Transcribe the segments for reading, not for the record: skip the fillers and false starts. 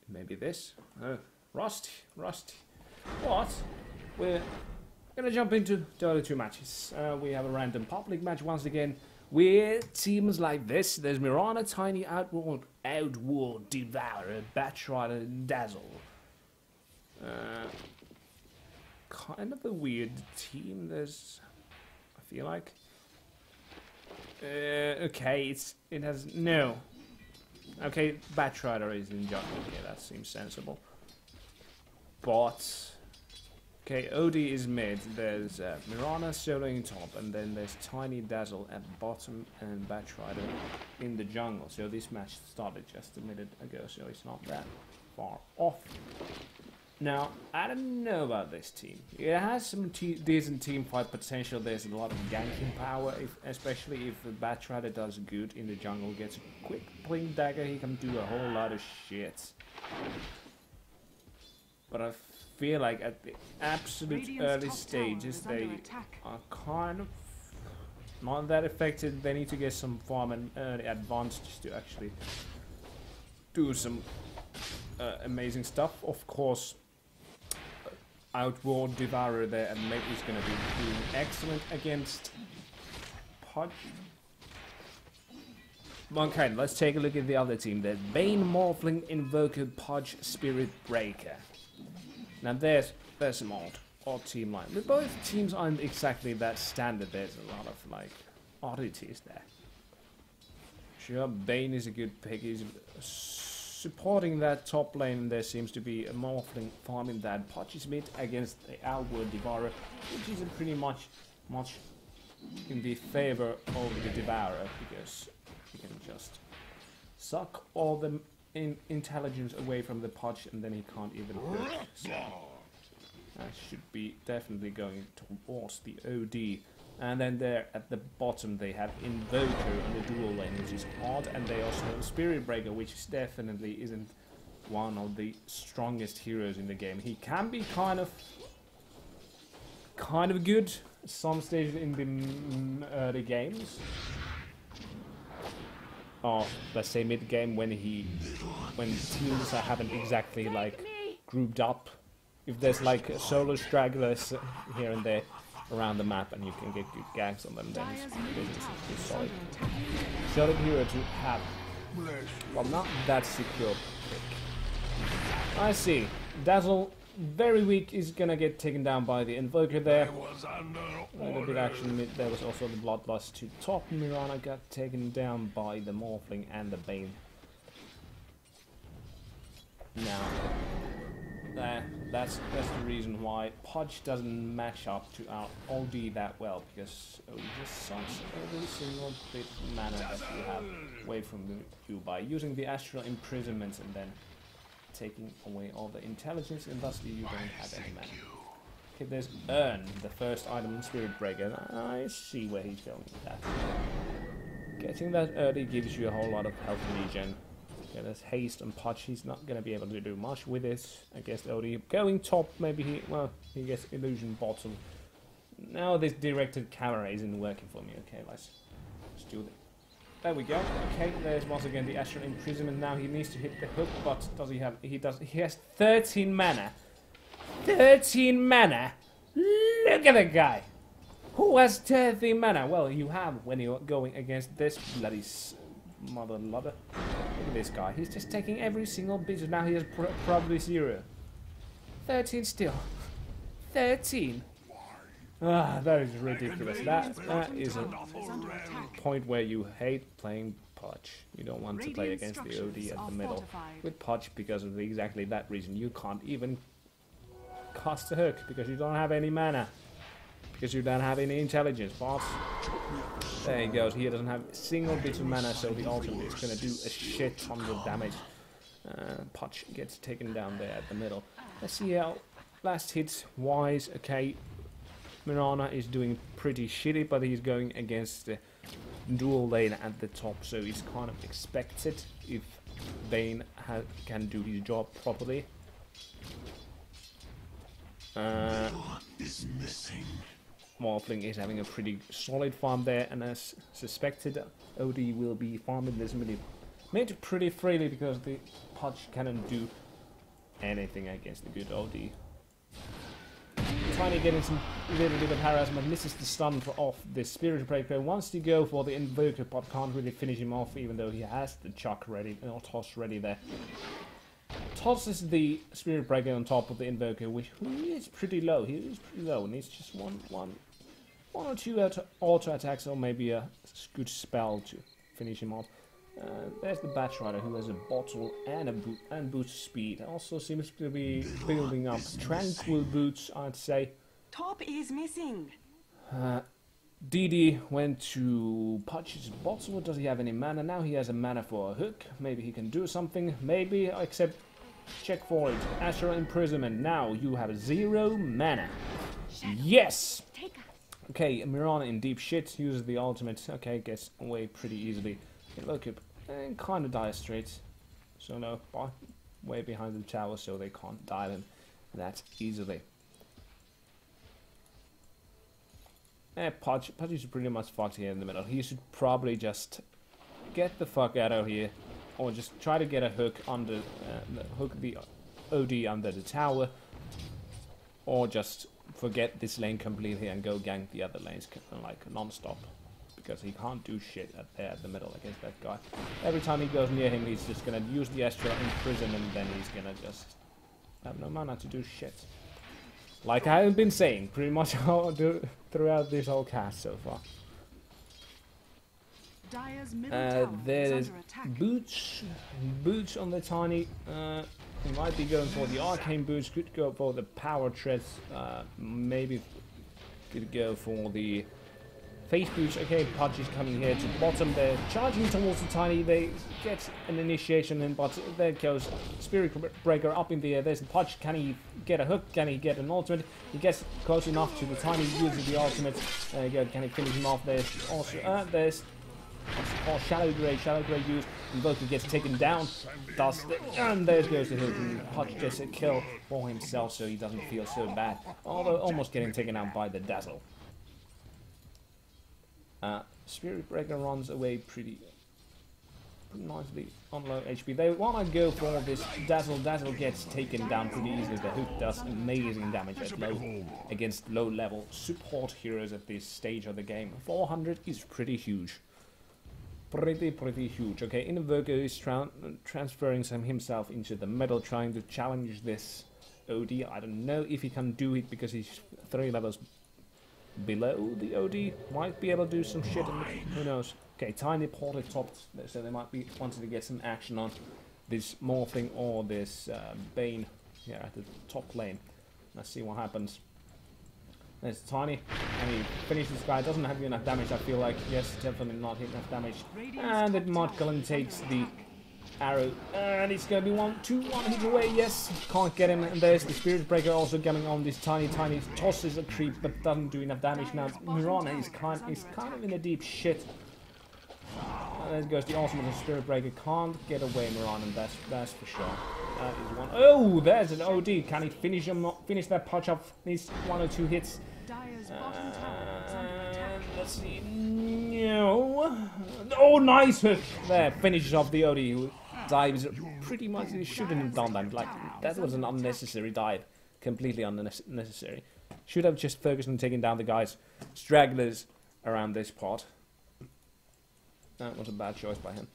Maybe this. Rusty. What? We're gonna jump into the other 2 matches. We have a random public match once again with teams like this. There's Mirana, Tiny, Outworld, Devourer, Batrider and Dazzle. Kind of a weird team. There's, I feel like. Okay, it has no. Okay, Batrider is in jungle. Okay, that seems sensible. But okay, OD is mid. There's Mirana soloing top, and then there's Tiny Dazzle at the bottom, and Batrider in the jungle. So this match started just a minute ago, so it's not that far off. Now, I don't know about this team. It has some decent team fight potential. There's a lot of ganking power, especially if the Batrider does good in the jungle, gets a quick blink dagger, he can do a whole lot of shit. But I feel like at the absolute early stages, they are kind of not that effective. They need to get some farm and early advantage to actually do some amazing stuff. Of course, Outworld Devourer there, and maybe he's going to be doing excellent against Pudge. Okay, let's take a look at the other team. There's Bane, Morphling, Invoker, Pudge, Spirit, Breaker. Now there's some odd team line. But both teams aren't exactly that standard. There's a lot of like oddities there. Sure, Bane is a good pick. He's supporting that top lane. There seems to be a Morphling farming that Pudge is mid against the Outworld Devourer, which is pretty much in the favor of the Devourer, because he can just suck all the intelligence away from the Pudge, and then he can't even hurt. So that should be definitely going towards the OD. And then there at the bottom they have Invoker on the dual lane, which is odd, and they also have Spirit Breaker, which is definitely isn't one of the strongest heroes in the game. He can be kind of good at some stages in the early games, or let's say mid game, when teams haven't exactly like grouped up. If there's like solo stragglers here and there around the map, and you can get good ganks on them, then it's solid hero to have. Well, not that secure pick. I see. Dazzle, very weak, is gonna get taken down by the Invoker there. A little bit action. There was also the bloodlust to top. Mirana got taken down by the Morphling and the Bane. Now, that's the reason why Pudge doesn't match up to our OD that well, because OD just sucks every single bit of mana that you have away from you by using the Astral Imprisonment and then taking away all the intelligence, and thusly you don't have any mana. Okay, there's Earn, the first item in Spirit Breaker. I see where he's going with that. Getting that early gives you a whole lot of health regen. Okay, there's haste on Pudge. He's not going to be able to do much with this against OD. Going top, maybe he gets illusion bottom. Now this directed camera isn't working for me. Okay, let's do that. There we go. Okay, there's once again the Astral Imprisonment. Now he needs to hit the hook, but does he have? He does. He has 13 mana. 13 mana. Look at the guy. Who has 13 mana? Well, you have when you're going against this bloody mother lover. Look at this guy. He's just taking every single bit. Now he has probably 0. 13 still. 13. Ah, that is ridiculous. That is a point where you hate playing Pudge. You don't want to play against the OD at the middle with Pudge because of exactly that reason. You can't even cast a hook because you don't have any mana. Because you don't have any intelligence, but there he goes. He doesn't have a single bit of mana, so the ultimate is going to do a shit ton of damage. Pudge gets taken down there at the middle. Let's see how last hits wise. Okay, Mirana is doing pretty shitty, but he's going against the dual lane at the top, so it's kind of expected if Bane can do his job properly. Morphling is having a pretty solid farm there, and as suspected, OD will be farming this mid pretty freely because the Pudge cannot do anything against the good OD. Tiny getting some little bit of harassment, misses the stun off the Spirit Breaker, wants to go for the Invoker but can't really finish him off even though he has the chuck ready, or toss ready there. Tosses the Spirit Breaker on top of the Invoker, which is pretty low. He is pretty low, needs just one or two auto attacks or maybe a good spell to finish him off. There's the Batrider who has a bottle and boost speed. Also seems to be building up tranquil boots, I'd say. Top is missing. DD went to Pudge's bottle. Does he have any mana? Now he has a mana for a hook. Maybe he can do something. Maybe, except check for it. Astral Imprisonment. Now you have 0 mana. Yes! Okay, Mirana in deep shit. Uses the ultimate. Okay, gets away pretty easily. Invoker and kind of die straight. So no, way behind the tower so they can't dive him that easily. Pudge is pretty much fucked here in the middle. He should probably just get the fuck out of here, or just try to get a hook under, hook the OD under the tower, or just forget this lane completely and go gank the other lanes like non-stop, because he can't do shit there at the middle against that guy. Every time he goes near him, he's just gonna use the Astral Imprison, and then he's gonna just have no mana to do shit. Like I have been saying, pretty much throughout this whole cast so far. There's boots on the Tiny. He might be going for the arcane boots. Could go for the power treads. Maybe could go for the face boots. Okay, Pudge is coming here to bottom. They're charging towards the Tiny. They get an initiation in, but there goes Spirit Breaker up in the air. There's the Pudge. Can he get a hook? Can he get an ultimate? He gets close enough to the Tiny, uses the ultimate. There you go. Can he finish him off? There's also there's Shadow Grey used. Invoker gets taken down. And there goes the hook. And Pudge gets a kill for himself, so he doesn't feel so bad. Although almost getting taken out by the Dazzle. Spirit Breaker runs away pretty nicely on low HP. They want to go for this Dazzle. Dazzle gets taken down pretty easily. The hook does amazing damage against low level support heroes at this stage of the game. 400 is pretty huge. Pretty huge. Okay, Invoker is transferring himself into the middle, trying to challenge this OD. I don't know if he can do it because he's 3 levels below the OD. Might be able to do some shit, who knows. Okay, Tiny portal top, so they might be wanting to get some action on this Morphling or this Bane here at the top lane. Let's see what happens. There's Tiny, and he finishes this guy. Doesn't have enough damage, I feel like. Yes, definitely not enough damage. And the Mudcullen takes the arrow, and it's gonna be 1 hit away. Yes, can't get him. And there's the Spirit Breaker also coming on this Tiny. Tosses a creep, but doesn't do enough damage. Now Mirana is kind of in a deep shit. And there goes the ultimate of Spirit Breaker. Can't get away Mirana, that's for sure. That is one. Oh, there's an OD. Can he finish him? Finish that Pudge up? Needs 1 or 2 hits. Let's see. No. Oh, nice hook. There, finishes off the OD who dives pretty much. He shouldn't have done that. Like, that was an unnecessary dive. Completely unnecessary. Should have just focused on taking down the guys, stragglers around this part. That was a bad choice by him.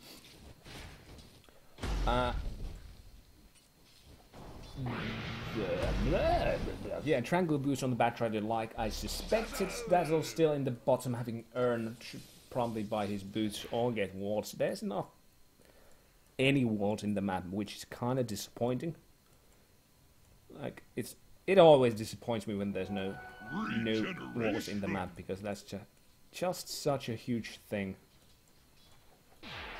Yeah, Tranquil Boost on the Batrider like I suspected. Dazzle still in the bottom, having earned, should probably buy his boots or get wards. There's not any wards in the map, which is kind of disappointing. Like, it always disappoints me when there's no wards in the map, because that's just such a huge thing.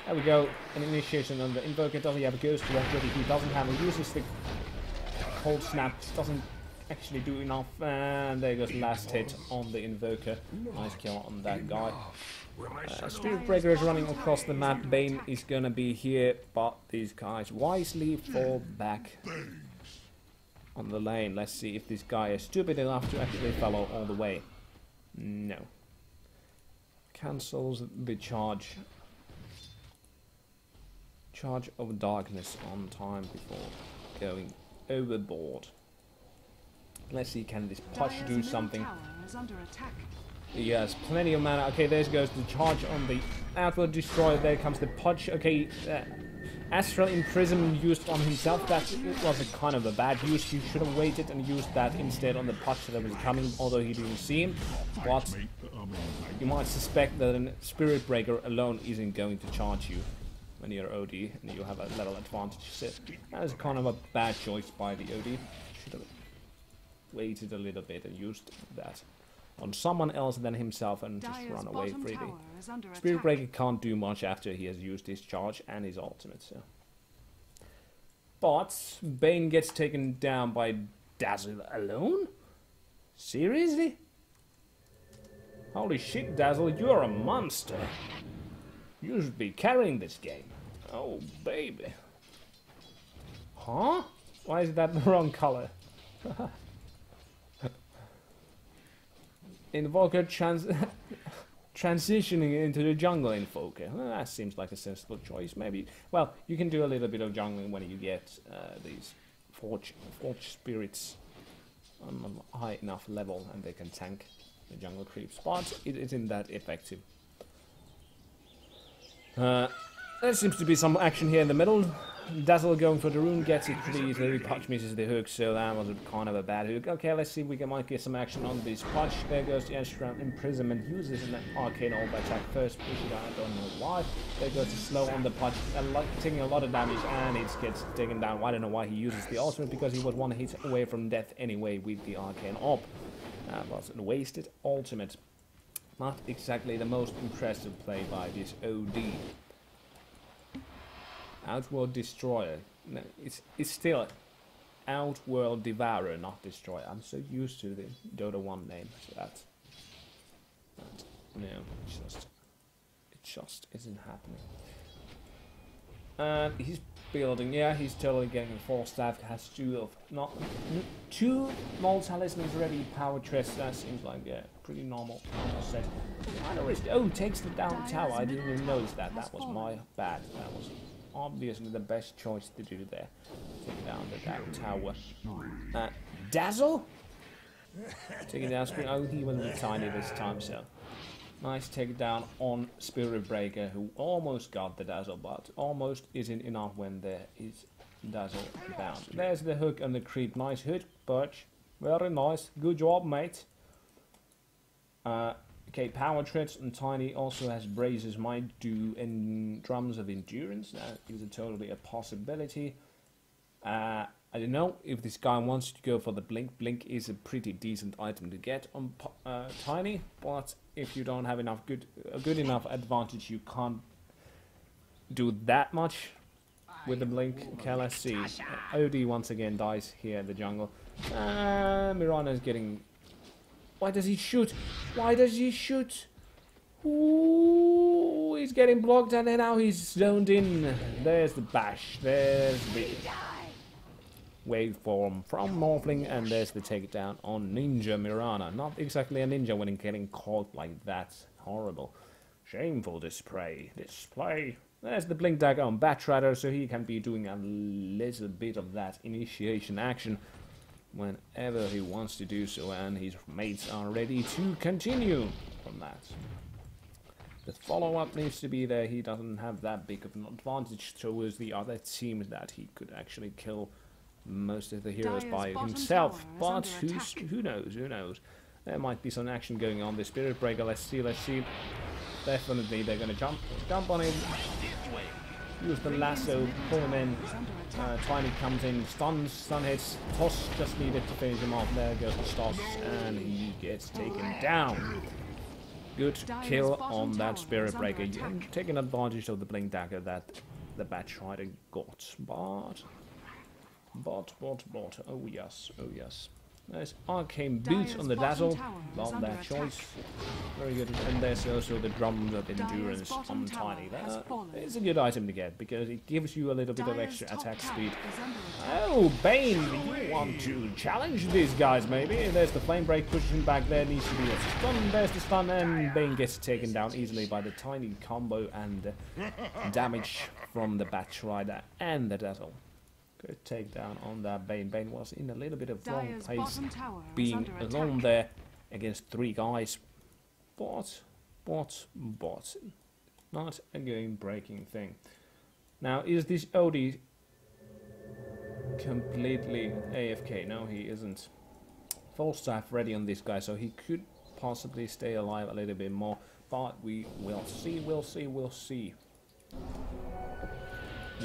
There we go, an initiation on the Invoker. Does he have a Ghost Walk ready? He doesn't have it. Uses the Cold Snap, doesn't actually do enough. And there goes the last hit on the Invoker. Nice kill on that guy. Spirit Breaker is running across the map. Bane is gonna be here, but these guys wisely fall back on the lane. Let's see if this guy is stupid enough to actually follow all the way. No. Cancels the charge of darkness on time before going overboard. Let's see, can this Pudge do something? He has plenty of mana. Okay, there goes the charge on the Outworld Destroyer. There comes the Pudge. Okay, Astral Imprisonment used on himself. That was a kind of a bad use. You should have waited and used that instead on the Pudge that was coming, although he didn't see him. But you might suspect that a Spirit Breaker alone isn't going to charge you when you're OD and you have a level advantage. So that was kind of a bad choice by the OD. Should have waited a little bit and used that on someone else than himself and just run away freely. Spirit Breaker can't do much after he has used his charge and his ultimate. So. But Bane gets taken down by Dazzle alone? Seriously? Holy shit, Dazzle, you're a monster. You should be carrying this game. Oh, baby. Huh? Why is that the wrong color? Invoker transitioning into the jungle Invoker. Well, that seems like a sensible choice, maybe. Well, you can do a little bit of jungling when you get these forge spirits on a high enough level, and they can tank the jungle creeps, but it isn't that effective. There seems to be some action here in the middle. Dazzle going for the rune, gets it pretty easily. Pudge misses the hook, so that was kind of a bad hook. Okay, let's see if we might get some action on this Pudge. There goes the Astral Imprisonment. Uses an arcane orb attack first. Push it down, I don't know why. There goes the slow on the Pudge, taking a lot of damage, and it gets taken down. I don't know why he uses the ultimate, because he was one hit away from death anyway with the arcane orb. That was a wasted ultimate. Not exactly the most impressive play by this OD. Outworld Destroyer. No, it's still Outworld Devourer, not Destroyer. I'm so used to the Dota 1 name, so that no, it just isn't happening. And he's building. Yeah, he's totally getting a 4-staff. Has two multi-talismans ready. Power chest. That seems like a pretty normal set. I know takes the down tower. I didn't even notice that. That was my bad. That was obviously the best choice to do there. Take down the tower. Dazzle? Taking down Spirit. Oh, he went with Tiny this time, so. Nice takedown on Spirit Breaker, who almost got the Dazzle, but almost isn't enough when there is Dazzle down. There's the hook and the creep. Nice hook, Pudge. Very nice. Good job, mate. Okay, Power Treads and Tiny also has Braces, might do in Drums of Endurance. That is totally a possibility. I don't know if this guy wants to go for the Blink. Blink is a pretty decent item to get on Tiny, but if you don't have a good enough advantage, you can't do that much with the Blink. Okay, let's see. OD once again dies here in the jungle. Mirana is getting... Why does he shoot? Why does he shoot? Ooh, he's getting blocked and then now he's zoned in. There's the bash. There's the waveform from Morphling, and there's the takedown on Ninja Mirana. Not exactly a ninja when getting caught like that. Horrible. Shameful display. There's the blink dagger on Batrider, so he can be doing a little bit of that initiation action whenever he wants to do so, and his mates are ready to continue from that. The follow-up needs to be there. He doesn't have that big of an advantage towards the other teams that he could actually kill most of the heroes by himself, but who knows. There might be some action going on. The Spirit Breaker, let's see. Definitely they're gonna jump on him, use the lasso, pull him in. Tiny comes in, stun hits. Toss just needed to finish him off. There goes the Toss, and he gets taken down. Good kill on that Spirit Breaker, taking advantage of the blink dagger that the Batrider got. But, oh yes. There's Arcane Boot on the Dazzle, love that choice, very good. And there's also the Drums of Endurance on Tiny. It's a good item to get, because it gives you a little bit of extra attack speed. Oh, Bane, you want to challenge these guys maybe? There's the Flame Break, pushes him back, there needs to be a stun, there's the stun, and Bane gets taken down easily by the Tiny combo and damage from the Batrider and the Dazzle. Good takedown on that Bane. Bane was in a little bit of wrong Dire's place, bottom tower is being under alone attack. there against 3 guys. But, not a game-breaking thing. Now, is this OD completely AFK? No, he isn't. Full staff ready on this guy, so he could possibly stay alive a little bit more. But we will see, we'll see.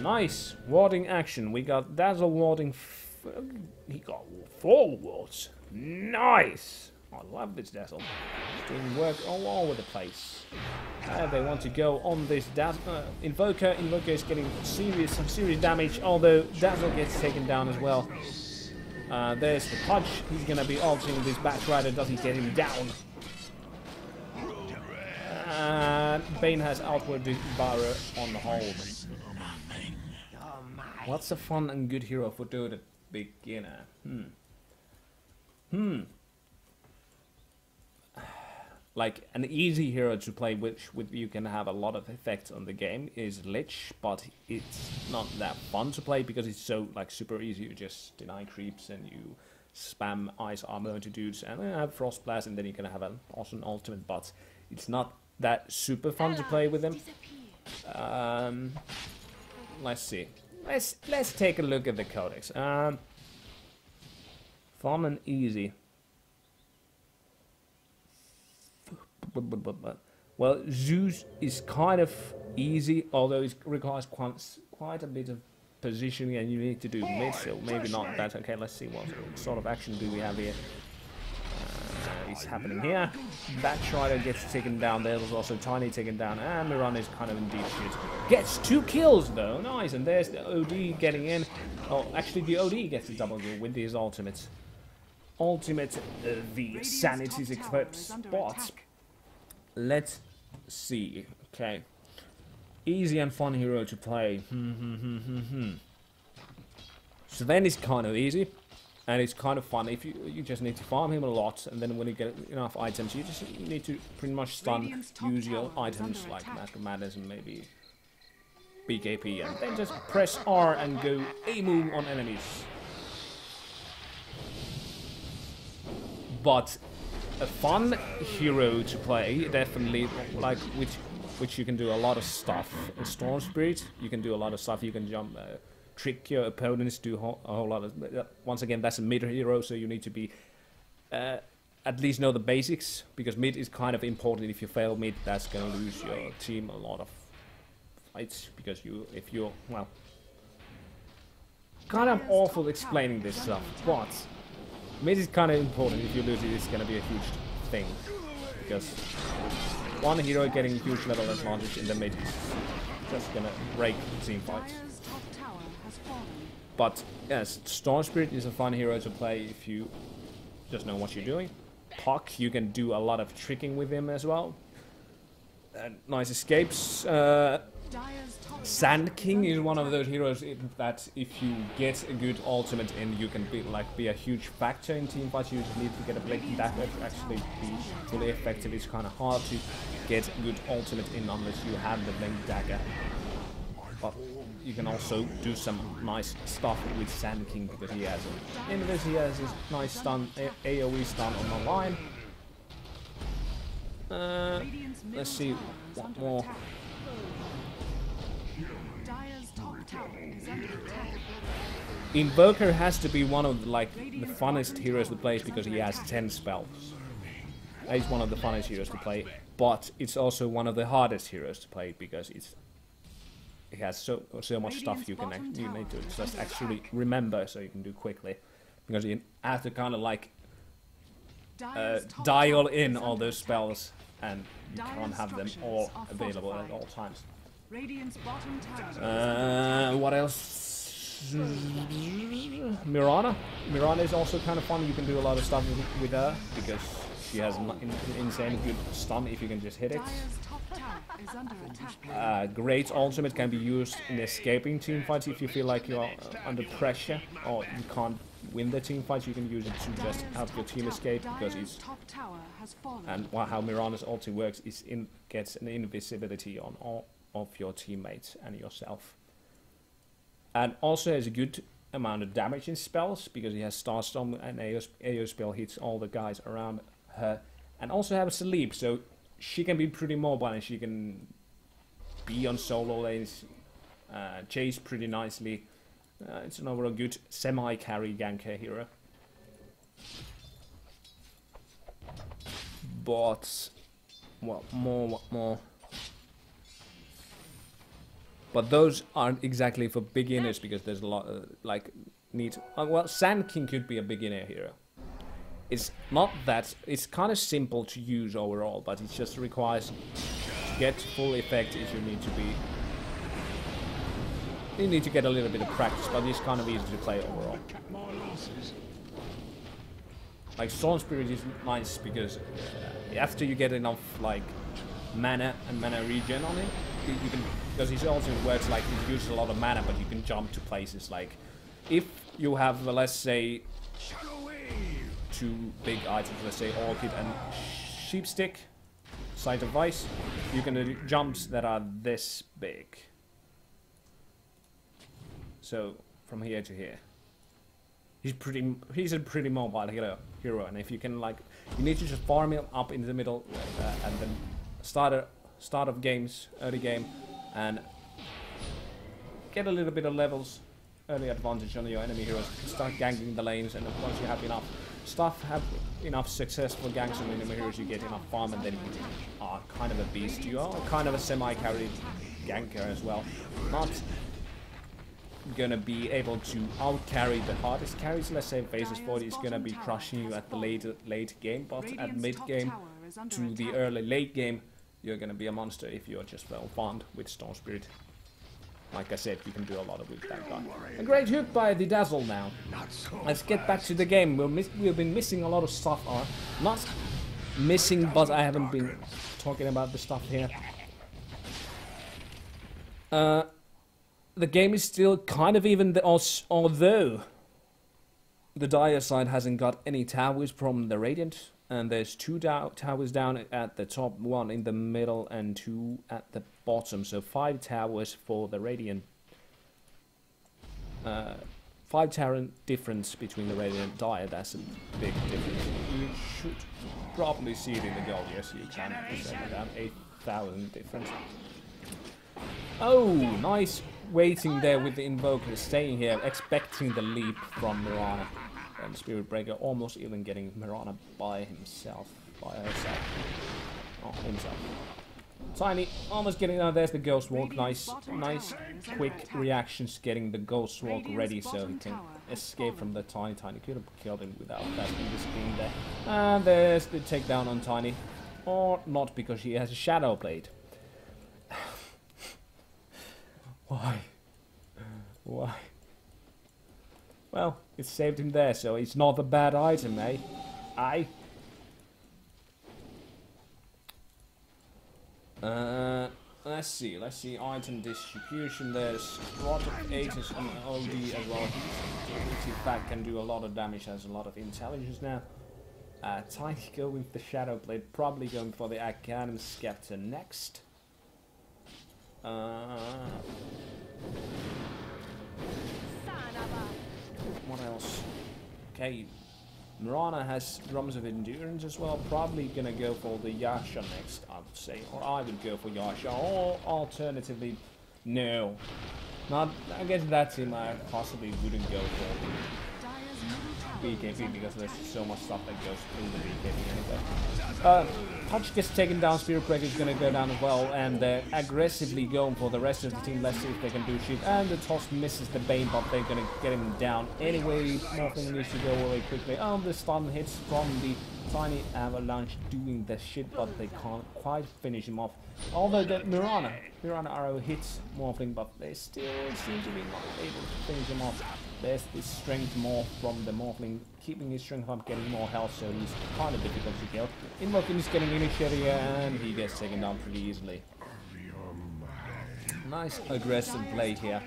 Nice warding action. We got Dazzle warding. He got 4 wards. Nice. I love this Dazzle. Doing work all over the place. They want to go on this Invoker. Invoker is getting some serious damage, although Dazzle gets taken down as well. There's the Pudge. He's gonna be ulting this Batrider. Does he get him down? Bane has Outworld devourer on hold. What's a fun and good hero for Dota beginner? Like an easy hero to play, which you can have a lot of effects on the game, is Lich, but it's not that fun to play because it's so like super easy. You just deny creeps and you spam ice armor into dudes and have frost blast, and then you can have an awesome ultimate. But it's not that super fun to play with him. Let's see. Let's take a look at the codex. Fun and easy. Well, Zeus is kind of easy, although it requires quite a bit of positioning, and you need to do mid, so maybe not that. Okay, let's see what sort of action do we have here. It's happening here. Batrider gets taken down. There's also Tiny taken down, and Mirana is kind of in deep shit. Gets 2 kills though, nice. And there's the OD getting in. Oh, actually the OD gets a double kill with his ultimate. The Sanity's Eclipse. But let's see. Okay, easy and fun hero to play. Sven is kind of easy. And it's kind of fun if you just need to farm him a lot, and then when you get enough items, you just need to pretty much stun, use your items like Mask of Madness and maybe BKP, and then just press R and go A-move on enemies. But a fun hero to play, definitely, like which you can do a lot of stuff. In Storm Spirit, you can do a lot of stuff. You can jump. Trick your opponents, do a whole lot of... Once again, that's a mid hero, so you need to be... at least know the basics, because mid is kind of important. If you fail mid, that's gonna lose your team a lot of fights, because if you're, well... Kind of awful explaining this stuff, but... Mid is kind of important. If you lose it, it's gonna be a huge thing, because one hero getting a huge level advantage in the mid is just gonna break team fights. But yes, Storm Spirit is a fun hero to play if you just know what you're doing. Puck, you can do a lot of tricking with him as well. Nice escapes. Sand King is one of those heroes that if you get a good ultimate in, you can be a huge factor in team fights. You just need to get a Blade Dagger to actually be fully effective. It's kind of hard to get a good ultimate in unless you have the Blade Dagger. But you can also do some nice stuff with Sand King because he has his nice stun, AoE stun on the line. Let's see what more. Invoker has to be one of the funnest heroes to play because he has 10 spells. He's one of the funnest heroes to play, but it's also one of the hardest heroes to play because it has so much stuff you need to just actually remember, so you can do quickly, because you have to kind of dial in all those spells, and you can't have them all available at all times. What else? Mirana. Mirana is also kind of fun. You can do a lot of stuff with her because she has an insane good stun if you can just hit it. Great ultimate can be used in escaping team fights if you feel like you're under pressure or you can't win the team fights. You can use it to just help your team escape, because it's how Mirana's ulti works is gets an invisibility on all of your teammates and yourself. And also has a good amount of damage in spells because he has Starstorm and AO spell hits all the guys around her, and also have sleep, so she can be pretty mobile and she can be on solo lanes, chase pretty nicely. It's an overall good semi-carry ganker hero. But what more? But those aren't exactly for beginners because there's a lot like well, Sand King could be a beginner hero. It's not that, it's kind of simple to use overall, but it just requires to get full effect is you need to get a little bit of practice, but it's kind of easy to play overall. Like Storm Spirit is nice because after you get enough like mana and mana regen on it, you can, because it also works like it uses a lot of mana, but you can jump to places like if you have let's say 2 big items, let's say Orchid and Sheepstick, Sight of Vice, you can do jumps that are this big. So from here to here, he's a pretty mobile hero, and if you can like, you need to just farm him up in the middle, and then start of games, early game, and get a little bit of levels, early advantage on your enemy heroes. Start ganking the lanes, and once you have enough successful ganks on enemy heroes, you get enough farm, and then you are kind of a beast. You are kind of a semi-carried ganker as well. Not gonna be able to out-carry the hardest carries. Let's say Phases 40 is gonna be crushing you at the late game, but at mid-game to the late game, you're gonna be a monster if you're just well farmed with Storm Spirit. Like I said, you can do a lot with that guy. A great hook by the Dazzle now. Let's get back to the game. We've been missing a lot of stuff. Not missing, but I haven't been talking about the stuff here. The game is still kind of even, although the Dire side hasn't got any towers from the Radiant, and there's 2 towers down at the top, 1 in the middle and 2 at the bottom, so 5 towers for the Radiant. 5 tower difference between the Radiant and Dire, that's a big difference. You should probably see it in the gold, yes you can, around 8,000 difference. Oh, nice waiting there with the Invoker, staying here, expecting the leap from Mirana. And Spirit Breaker almost even getting Mirana by herself. Oh, himself. Tiny almost getting out. There's the Ghost Walk. Nice quick reactions getting the Ghost Walk ready so he can escape from the Tiny. Tiny could have killed him without that being there. And there's the takedown on Tiny. Or not, because he has a Shadow Blade. Why? Why? Well, it saved him there, so it's not a bad item, eh? Let's see item distribution. There's a lot of Aegis and OD as well. Which in fact can do a lot of damage, has a lot of intelligence now. Tiny go with the Shadow Blade, probably going for the Arcanum Scepter next. What else? Okay, Mirana has Drums of Endurance as well. Probably gonna go for the Yasha next, I would say. Or I would go for Yasha. Or alternatively, no. Not, I guess that team I possibly wouldn't go for BKB because there's so much stuff that goes in the BKB anyway. Pudge gets taken down, Spirit Breaker is gonna go down as well, and they're aggressively going for the rest of the team. Let's see if they can do shit. And the toss misses the Bane, but they're gonna get him down anyway. Morphling needs to go away quickly. Oh, the stun hits from the Tiny Avalanche doing the shit, but they can't quite finish him off. Although the Mirana arrow hits Morphling, but they still seem to be not able to finish him off. There's this strength more from the Morphling, keeping his strength up, getting more health, so he's kind of difficult to kill. Invoker is getting initiative and he gets taken down pretty easily. Nice aggressive play here.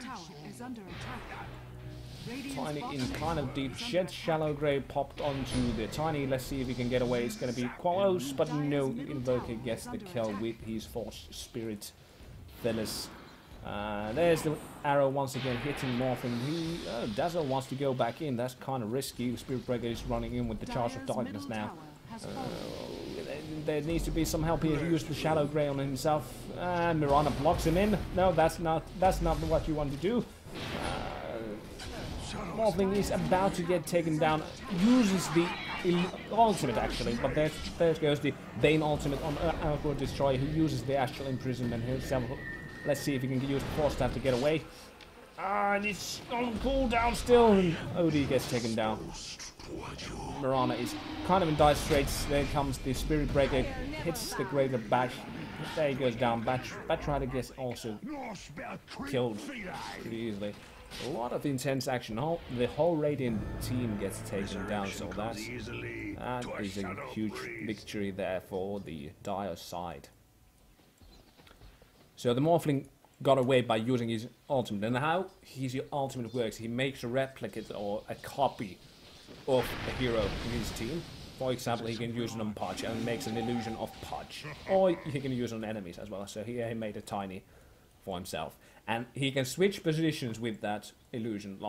Tiny in kind of deep shit. Shallow Grave popped onto the Tiny. Let's see if he can get away. It's going to be close, but no. Invoker gets the kill with his Force Spirit. Fellas There's the arrow once again hitting Morphling. Dazzle wants to go back in. That's kind of risky. Spirit Breaker is running in with the Charge of Darkness now. There needs to be some help here. He used the Shadow Grey on himself, and Mirana blocks him in. No, that's not what you want to do. Morphling is about to get taken down. Uses the ultimate actually, but there goes the Bane ultimate on Outworld Destroyer, who uses the Astral Imprisonment himself. Let's see if he can use the Force Staff to get away. And it's on cooldown still, and OD gets taken down. Mirana is kind of in dire straits. There comes the Spirit Breaker, hits the Greater Bash. There he goes down. Batrider gets also killed pretty easily. A lot of intense action. The whole Radiant team gets taken down, so that is a huge victory there for the Dire side. So the Morphling got away by using his ultimate, and how his ultimate works, he makes a replicate or a copy of a hero in his team. For example, he can use it on Pudge and makes an illusion of Pudge, or he can use it on enemies as well. So here he made a tiny for himself, and he can switch positions with that illusion,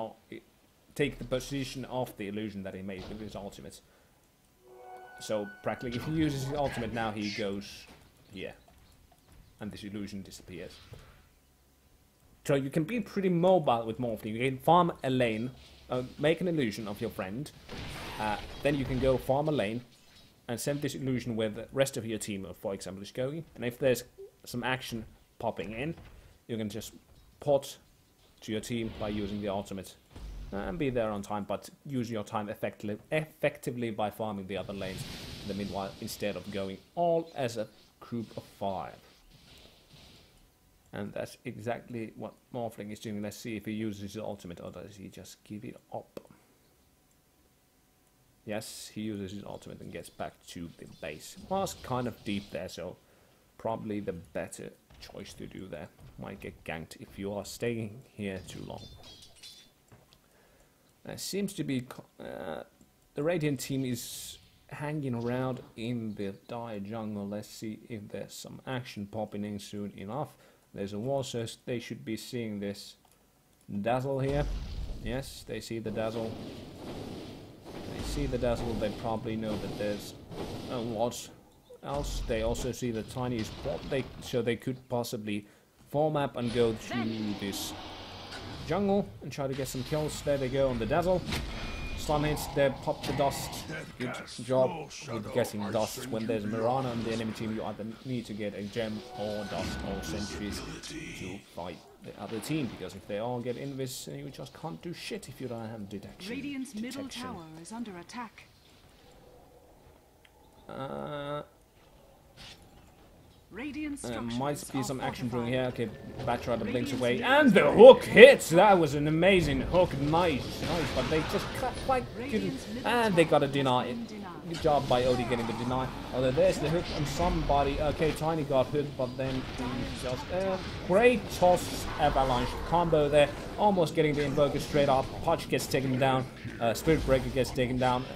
take the position of the illusion that he made with his ultimate. So practically, if he uses his ultimate now, he goes here, and this illusion disappears. So you can be pretty mobile with Morphling. You can farm a lane, make an illusion of your friend, then you can go farm a lane and send this illusion where the rest of your team, for example, is going. And if there's some action popping in, you can just port to your team by using the ultimate and be there on time, but use your time effectively by farming the other lanes in the meanwhile, instead of going all as a group of 5. And that's exactly what Morphling is doing. Let's see if he uses his ultimate, or does he just give it up? Yes, he uses his ultimate and gets back to the base. Was kind of deep there, so probably the better choice to do there. Might get ganked if you are staying here too long. There seems to be the Radiant team is hanging around in the Dire jungle. Let's see if there's some action popping in soon enough. There's a wall, so they should be seeing this Dazzle here. Yes, they see the Dazzle. They see the Dazzle, they probably know that there's what else. They also see the tiny spot, so they could possibly form up and go through this jungle and try to get some kills. There they go on the Dazzle. Stun hits, there pop the dust. Good job with getting dust. When there's Mirana on the enemy team, you either need to get a gem or dust or sentries to fight the other team, because if they all get invis, you just can't do shit if you don't have detection. Radiant's middle tower is under attack. Might be some action brewing here. Okay, Batrider blinks away, and the hook hits! That was an amazing hook. Nice, but they just quite couldn't. And they got a deny. Good job by Odie getting the deny. Although there's the hook on somebody. Okay, Tiny got hooked, but then just great toss avalanche combo there. Almost getting the Invoker straight up. Pudge gets taken down. Spirit Breaker gets taken down.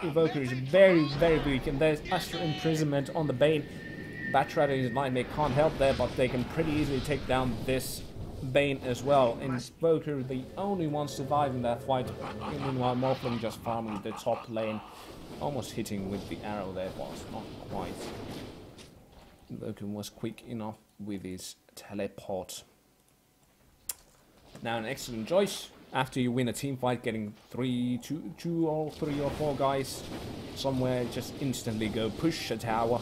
Invoker is very, very weak, and there's Astral Imprisonment on the Bane. Batrider and his Nightmare can't help there, but they can pretty easily take down this Bane as well. Invoker, the only one surviving that fight. Meanwhile, Morphling just farming the top lane. Almost hitting with the arrow there, was not quite. Invoker was quick enough with his teleport. Now an excellent choice. After you win a team fight, getting 2 or 3 or 4 guys somewhere, just instantly go push a tower.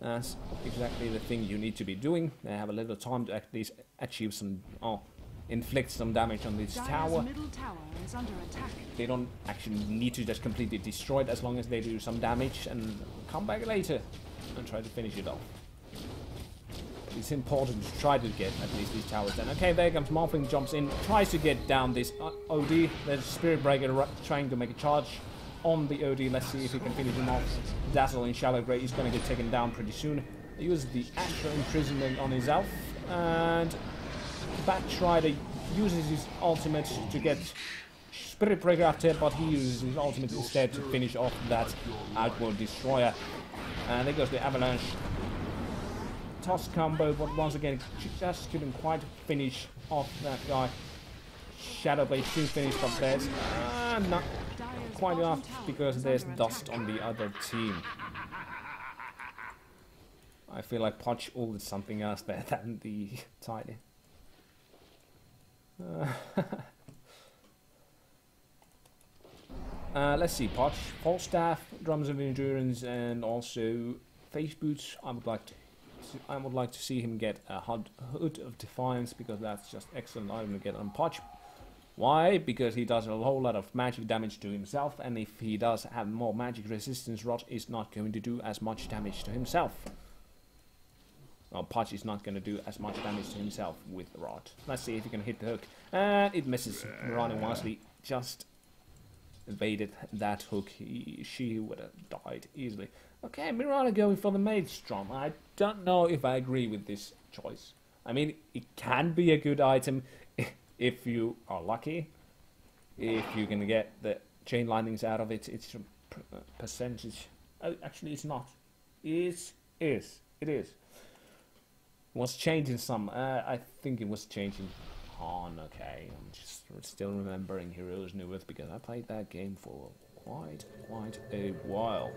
That's exactly the thing you need to be doing. They have a little time to at least achieve some, inflict some damage on this tower. Middle tower is under attack. They don't actually need to just completely destroy it, as long as they do some damage and come back later and try to finish it off. It's important to try to get at least these towers done. Okay, there comes Morphling, jumps in, tries to get down this OD. There's Spirit Breaker trying to make a charge on the OD. Let's see if he can finish him off. Dazzle in Shallow Grey is going to get taken down pretty soon. He uses the Astral Imprisonment on his elf, and Batrider uses his ultimate to get Spirit Breaker after, but he uses his ultimate instead to finish off that Outworld Destroyer. And there goes the Avalanche. toss combo, but once again, just couldn't quite finish off that guy. Shadow Blade should finish off this. Not quite enough because there's dust on the other team. I feel like Pudge ulted something else there than the Tiny. Let's see, Pudge, False Staff, Drums of Endurance, and also Face Boots. I would like to see him get a Hood of Defiance, because that's just excellent item to get on Pudge. Why? Because he does a whole lot of magic damage to himself, and if he does have more magic resistance, Rod is not going to do as much damage to himself. Well, Pudge is not going to do as much damage to himself with the Rod. Let's see if he can hit the hook. And it misses. Mirana wisely just evaded that hook. She would have died easily. Okay, Mirana going for the Maelstrom. I don't know if I agree with this choice. I mean, it can be a good item if you are lucky. If you can get the chain lightnings out of it, it's a percentage. Actually, it's not. It is. It was changing some. I think it was changing on. Okay, I'm just still remembering Heroes New Earth because I played that game for quite a while.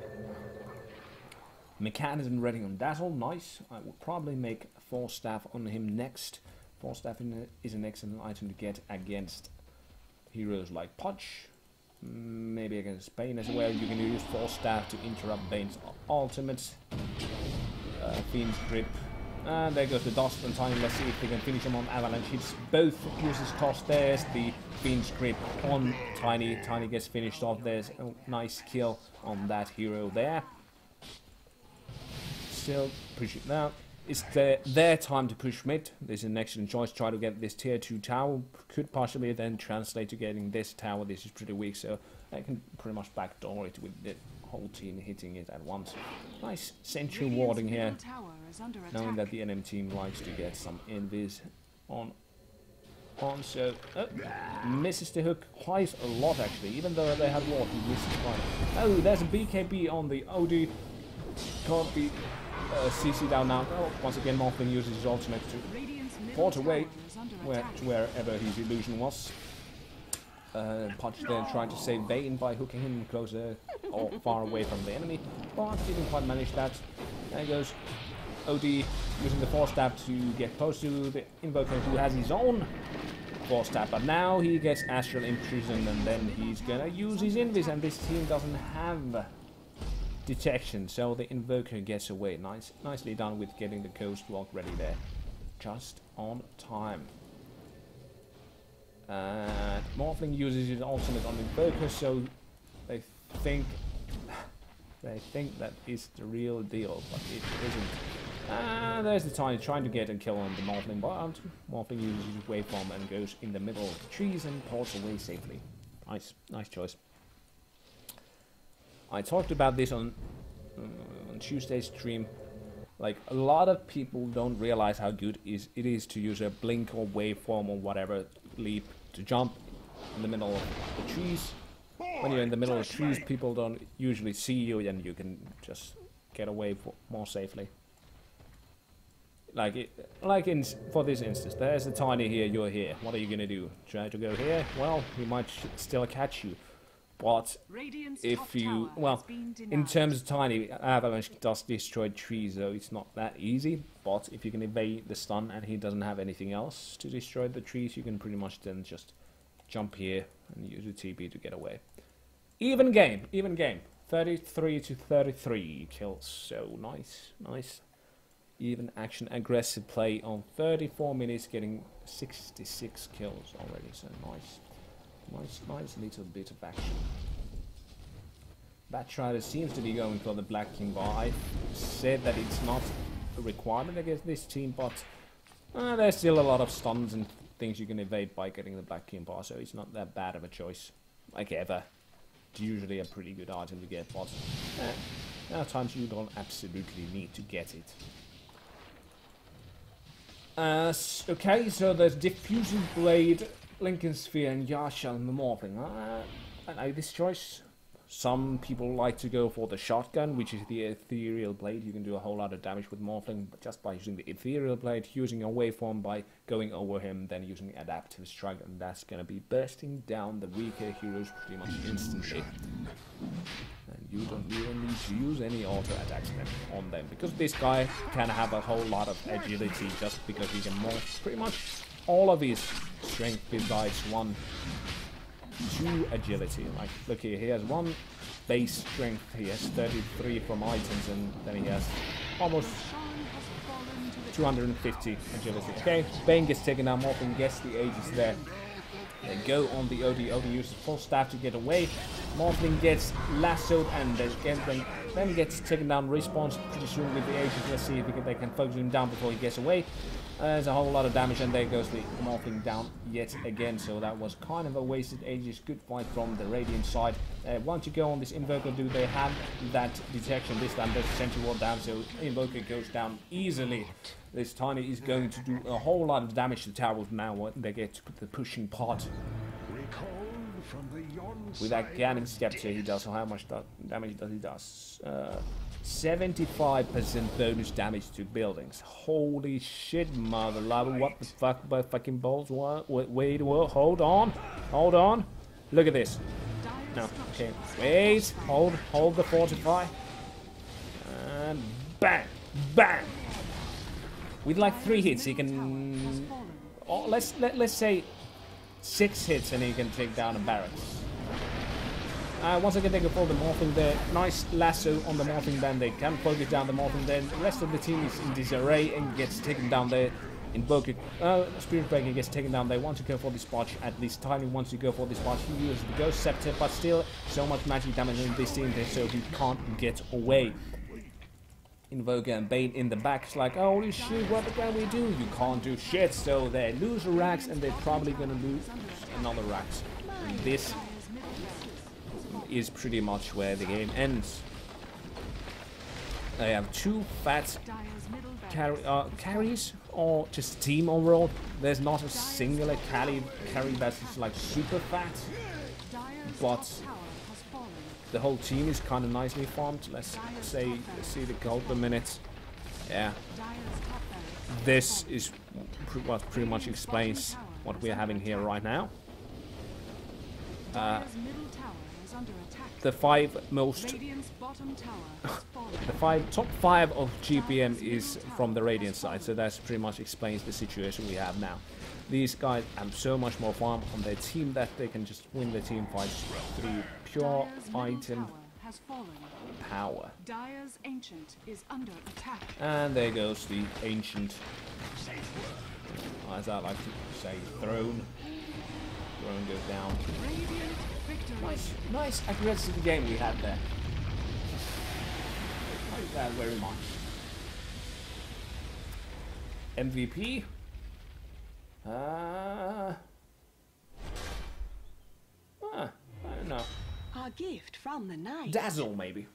Mechanism ready on Dazzle, nice. I would probably make Force Staff on him next. Force Staff is an excellent item to get against heroes like Pudge. Maybe against Bane as well. You can use Force Staff to interrupt Bane's ultimate. Fiend's Grip. And there goes the Dust and Tiny. Let's see if they can finish him on Avalanche hits. Both uses toss. There's the Fiend's Grip on Tiny. Tiny gets finished off. There's a nice kill on that hero there. Still push it now. It's their time to push mid. This is an excellent choice. Try to get this tier 2 tower. Could possibly then translate to getting this tower. This is pretty weak, so I can pretty much backdoor it with the whole team hitting it at once. Nice sentry warding here. Knowing that the enemy team likes to get some invis on. So misses the hook quite a lot actually. Even though they had ward, he misses quite. Oh, there's a BKB on the OD. Can't be CC down now. Oh, once again, Morphling uses his ultimate to port away wherever his illusion was. Pudge then trying to save Bane by hooking him closer or far away from the enemy, but didn't quite manage that. There goes OD using the Force Staff to get close to the Invoker who has his own Force Staff, but now he gets Astral Imprisoned and then he's gonna use his Invis, and this team doesn't have detection, so the Invoker gets away. Nicely done with getting the Ghost Walk ready there. Just on time. And Morphling uses his ultimate on Invoker, so they think that is the real deal, but it isn't. And there's the Tiny trying to get a kill on the Morphling, but Morphling uses his waveform and goes in the middle of the trees and ports away safely. Nice choice. I talked about this on Tuesday's stream. Like, a lot of people don't realize how good it is to use a blink or waveform or whatever leap to jump in the middle of the trees. When you're in the middle of the trees, people don't usually see you and you can just get away more safely. For this instance, there's a Tiny here, you're here. What are you gonna do? Try to go here? Well, he might still catch you. But if you, well, in terms of Tiny, Avalanche does destroy trees, so it's not that easy. But if you can evade the stun and he doesn't have anything else to destroy the trees, you can pretty much then just jump here and use a TP to get away. Even game. 33 to 33 kills, so nice. Even action aggressive play on 34 minutes, getting 66 kills already, so nice little bit of action. Batrider seems to be going for the Black King bar. I said that it's not a requirement against this team, but there's still a lot of stuns and things you can evade by getting the Black King bar, so it's not that bad of a choice. Like ever. It's usually a pretty good item to get, but there are times you don't absolutely need to get it. Okay, so there's Diffusion Blade, Lincoln Sphere and Yasha and the Morphling. I like this choice. Some people like to go for the shotgun, which is the ethereal blade. You can do a whole lot of damage with Morphling just by using the ethereal blade, using a waveform by going over him, then using adaptive strike, and that's gonna be bursting down the weaker heroes pretty much instantly. And you don't even need to use any auto attacks on them, because this guy can have a whole lot of agility just because he can morph pretty much all of his strength besides 2 agility. Like, look here, he has 1 base strength, he has 33 from items, and then he has almost 250 agility. Okay, Bane gets taken down, Morphling gets the Aegis there. They go on the OD, OD uses full staff to get away. Morphling gets lassoed and then gets taken down, respawns pretty soon with the Aegis. Let's see if they can focus him down before he gets away. There's a whole lot of damage, and there goes the Morphling down yet again, so that was kind of a wasted Aegis. Good fight from the Radiant side. Once you go on this Invoker, do they have that detection? This time there's a Sentry Ward down, so Invoker goes down easily. This Tiny is going to do a whole lot of damage to the towers now when they get to the pushing part. With that Ganon Scepter, he does, so how much damage does he do? 75% bonus damage to buildings. Holy shit, mother lover, what the fuck by fucking balls? Wait, hold on. Look at this. No, okay, wait, hold the fortify. And bang, bang. With like 3 hits, he can, let's say 6 hits, and he can take down a barracks. Once again, they go for the Morphling there. Nice lasso on the Morphling, then they can focus down the Morphling. Then the rest of the team is in disarray and gets taken down there. Invoker, Spirit Breaker gets taken down. They want to go for this Pudge. At least Tiny wants to go for this Pudge. He uses the Ghost Scepter, but still so much magic damage in this team there, so he can't get away. Invoker and Bane in the back. It's like, holy shit, what can we do? You can't do shit. So they lose a Rax, and they're probably gonna lose another Rax. And this is pretty much where the game ends. They have 2 fat carries, or just team overall. There's not a singular carry that's just like super fat, but the whole team is kind of nicely farmed. Let's see the gold per minute. Yeah, this is what pretty much explains what we're having here right now. The 5 most, top 5 of GPM is from the Radiant side, so that pretty much explains the situation we have now. These guys have so much more farm on their team that they can just win the team fights through pure item power. And there goes the ancient, as I like to say, throne. Throne goes down. Nice aggressive game we had there. I like that very much. MVP? I don't know. A gift from the night. Dazzle, maybe.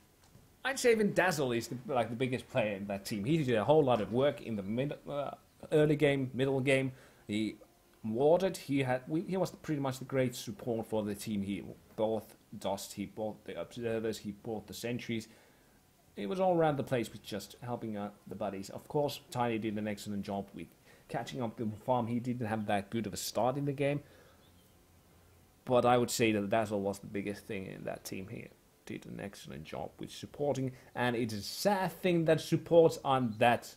I'd say even Dazzle is the biggest player in that team. He did a whole lot of work in the early game, middle game. He warded. He was pretty much the great support for the team. He bought Dust, he bought the Observers, he bought the Sentries. It was all around the place with just helping out the buddies. Of course, Tiny did an excellent job with catching up the farm. He didn't have that good of a start in the game, but I would say that Dazzle was the biggest thing in that team here. Did an excellent job with supporting, and it is a sad thing that supports aren't that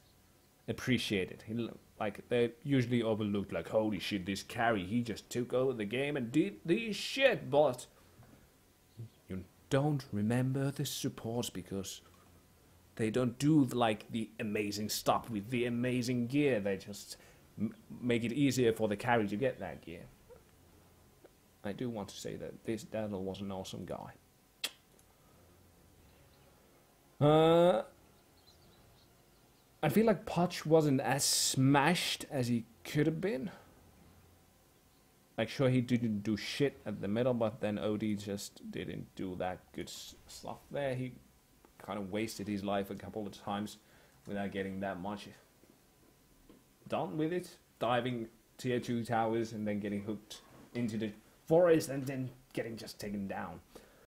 appreciated. Like, they usually overlooked, like, holy shit, this carry, he just took over the game and did this shit, but you don't remember the supports because they don't do, like, the amazing stuff with the amazing gear. They just make it easier for the carry to get that gear. I do want to say that this Dazzle was an awesome guy. I feel like Pudge wasn't as smashed as he could have been. Like, sure, he didn't do shit at the middle, but then OD just didn't do that good stuff there. He kind of wasted his life a couple of times without getting that much done with it. Diving tier 2 towers and then getting hooked into the forest and then getting just taken down.